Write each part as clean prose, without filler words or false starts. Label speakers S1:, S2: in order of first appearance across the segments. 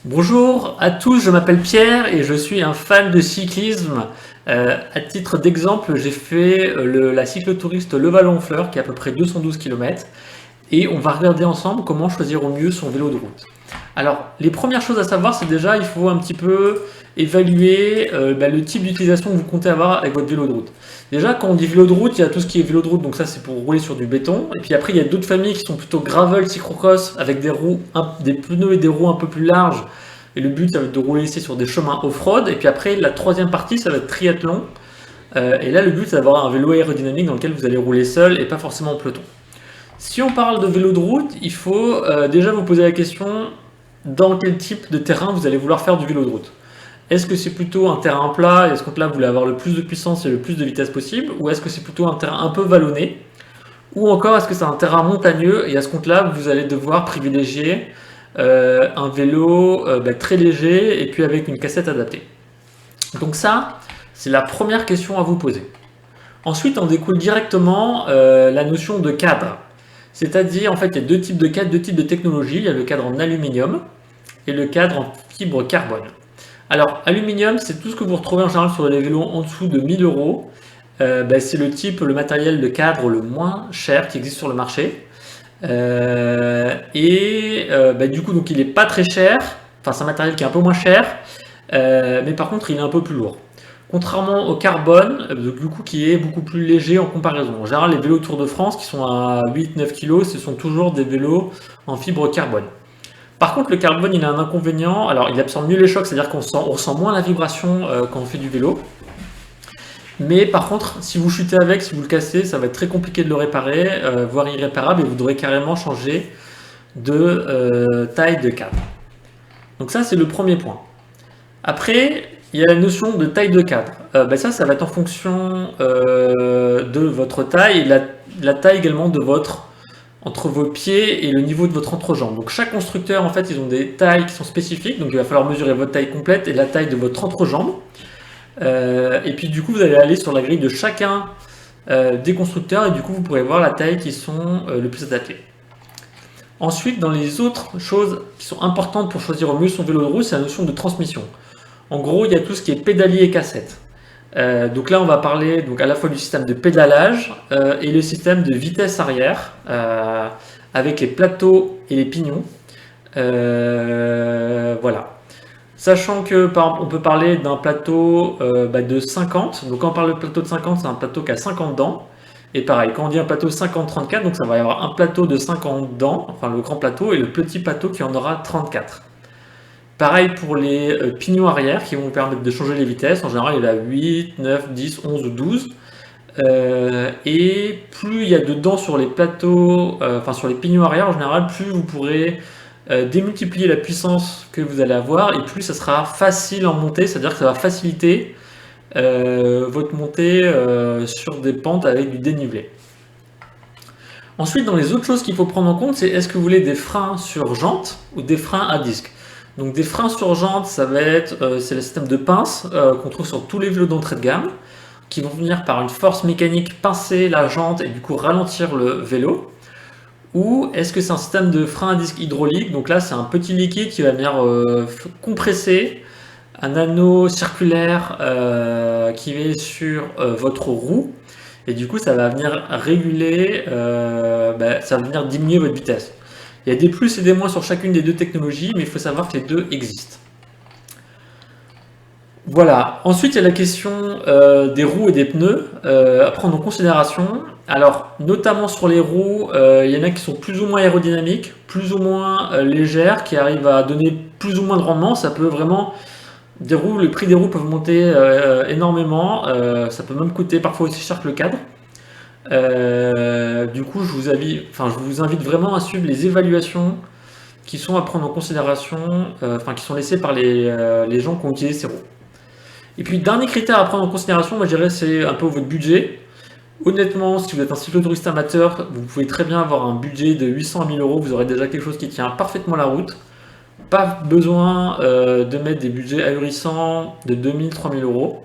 S1: Bonjour à tous, je m'appelle Pierre et je suis un fan de cyclisme. À titre d'exemple, j'ai fait la cyclotouriste Le Vallon-Fleur qui est à peu près 212 km et on va regarder ensemble comment choisir au mieux son vélo de route. Alors, les premières choses à savoir, c'est déjà il faut un petit peu évaluer le type d'utilisation que vous comptez avoir avec votre vélo de route. Déjà, quand on dit vélo de route, il y a tout ce qui est vélo de route, donc ça c'est pour rouler sur du béton. Et puis après, il y a d'autres familles qui sont plutôt gravel, cyclocross, avec des pneus et des roues un peu plus larges. Et le but, ça va être de rouler ici sur des chemins off-road. Et puis après, la troisième partie, ça va être triathlon. Et là, le but, c'est d'avoir un vélo aérodynamique dans lequel vous allez rouler seul et pas forcément en peloton. Si on parle de vélo de route, il faut déjà vous poser la question dans quel type de terrain vous allez vouloir faire du vélo de route. Est-ce que c'est plutôt un terrain plat et à ce compte-là vous voulez avoir le plus de puissance et le plus de vitesse possible, ou est-ce que c'est plutôt un terrain un peu vallonné, ou encore est-ce que c'est un terrain montagneux et à ce compte-là vous allez devoir privilégier un vélo très léger et puis avec une cassette adaptée. Donc ça, c'est la première question à vous poser. Ensuite, on découle directement la notion de cadre. C'est-à-dire, en fait, il y a deux types de cadres, deux types de technologies. Il y a le cadre en aluminium et le cadre en fibre carbone. Alors, aluminium, c'est tout ce que vous retrouvez en général sur les vélos en dessous de 1000 euros. C'est le matériel de cadre le moins cher qui existe sur le marché. Du coup, donc il n'est pas très cher. Enfin, c'est un matériel qui est un peu moins cher, mais par contre, il est un peu plus lourd. Contrairement au carbone, du coup, qui est beaucoup plus léger en comparaison. En général, les vélos Tour de France qui sont à 8-9 kg, ce sont toujours des vélos en fibre carbone. Par contre, le carbone, il a un inconvénient. Alors, il absorbe mieux les chocs, c'est-à-dire on ressent moins la vibration quand on fait du vélo. Mais par contre, si vous chutez avec, si vous le cassez, ça va être très compliqué de le réparer, voire irréparable, et vous devrez carrément changer de taille de cadre. Donc ça, c'est le premier point. Après, il y a la notion de taille de cadre. Ça va être en fonction de votre taille et la taille également de entre vos pieds et le niveau de votre entrejambe. Donc chaque constructeur, en fait, ils ont des tailles qui sont spécifiques. Donc il va falloir mesurer votre taille complète et la taille de votre entrejambe. Et puis du coup, vous allez aller sur la grille de chacun des constructeurs et du coup, vous pourrez voir la taille qui sont le plus adaptées. Ensuite, dans les autres choses qui sont importantes pour choisir au mieux son vélo de route, c'est la notion de transmission. En gros, il y a tout ce qui est pédalier et cassette. Donc là, on va parler à la fois du système de pédalage et le système de vitesse arrière avec les plateaux et les pignons. Voilà. Sachant que par exemple, on peut parler d'un plateau de 50. Donc quand on parle de plateau de 50, c'est un plateau qui a 50 dents. Et pareil, quand on dit un plateau 50-34, donc ça va y avoir un plateau de 50 dents, enfin le grand plateau, et le petit plateau qui en aura 34. Pareil pour les pignons arrière qui vont vous permettre de changer les vitesses. En général, il y a 8, 9, 10, 11 ou 12. Et plus il y a de dents sur les plateaux, sur les pignons arrière en général, plus vous pourrez démultiplier la puissance que vous allez avoir et plus ça sera facile en montée, c'est-à-dire que ça va faciliter votre montée sur des pentes avec du dénivelé. Ensuite, dans les autres choses qu'il faut prendre en compte, c'est est-ce que vous voulez des freins sur jantes ou des freins à disque. Donc des freins sur jantes, ça va être c'est le système de pince qu'on trouve sur tous les vélos d'entrée de gamme, qui vont venir par une force mécanique pincer la jante et du coup ralentir le vélo. Ou est-ce que c'est un système de frein à disque hydraulique? Donc là, c'est un petit liquide qui va venir compresser un anneau circulaire qui est sur votre roue. Et du coup, ça va venir réguler, ça va venir diminuer votre vitesse. Il y a des plus et des moins sur chacune des deux technologies, mais il faut savoir que les deux existent. Voilà. Ensuite, il y a la question des roues et des pneus à prendre en considération. Alors, notamment sur les roues, il y en a qui sont plus ou moins aérodynamiques, plus ou moins légères, qui arrivent à donner plus ou moins de rendement. Ça peut vraiment les prix des roues peuvent monter énormément. Ça peut même coûter parfois aussi cher que le cadre. Du coup, je vous invite vraiment à suivre les évaluations qui sont à prendre en considération, qui sont laissées par les gens qui ont utilisé ces roues. Et puis, dernier critère à prendre en considération, moi je dirais, c'est un peu votre budget. Honnêtement, si vous êtes un cyclotouriste amateur, vous pouvez très bien avoir un budget de 800 à 1000 euros, vous aurez déjà quelque chose qui tient parfaitement la route. Pas besoin de mettre des budgets ahurissants de 2000, 3000 euros.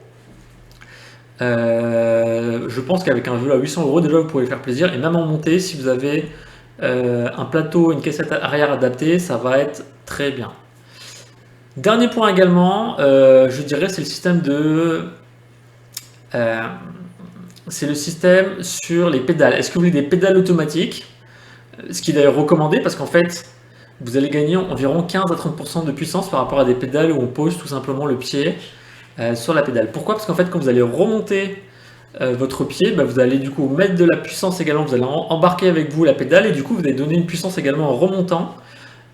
S1: Je pense qu'avec un vélo à 800 euros, déjà vous pouvez faire plaisir. Et même en montée, si vous avez un plateau, une cassette arrière adaptée, ça va être très bien. Dernier point également, je dirais, c'est le système euh, c'est le système sur les pédales. Est-ce que vous voulez des pédales automatiques? Ce qui est d'ailleurs recommandé parce qu'en fait, vous allez gagner environ 15 à 30% de puissance par rapport à des pédales où on pose tout simplement le pied sur la pédale. Pourquoi? Parce qu'en fait, quand vous allez remonter votre pied, bah, vous allez du coup mettre de la puissance également, vous allez embarquer avec vous la pédale et du coup vous allez donner une puissance également en remontant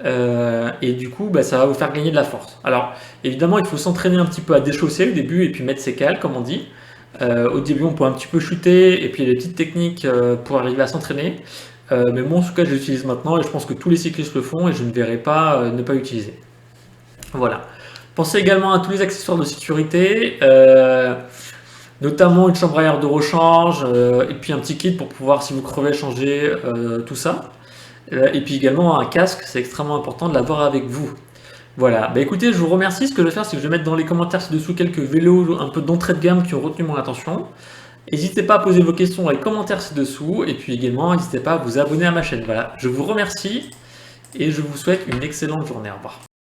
S1: et du coup bah, ça va vous faire gagner de la force. Alors évidemment il faut s'entraîner un petit peu à déchausser au début et puis mettre ses cales comme on dit. Au début on peut un petit peu chuter et puis il y a des petites techniques pour arriver à s'entraîner. Mais moi en tout cas je l'utilise maintenant et je pense que tous les cyclistes le font et je ne verrai pas ne pas l'utiliser. Voilà. Pensez également à tous les accessoires de sécurité, notamment une chambre à air de rechange, et puis un petit kit pour pouvoir, si vous crevez, changer tout ça. Et puis également un casque, c'est extrêmement important de l'avoir avec vous. Voilà, bah écoutez, je vous remercie. Ce que je vais faire, c'est que je vais mettre dans les commentaires ci-dessous quelques vélos un peu d'entrée de gamme qui ont retenu mon attention. N'hésitez pas à poser vos questions dans les commentaires ci-dessous, et puis également, n'hésitez pas à vous abonner à ma chaîne. Voilà, je vous remercie et je vous souhaite une excellente journée. Au revoir.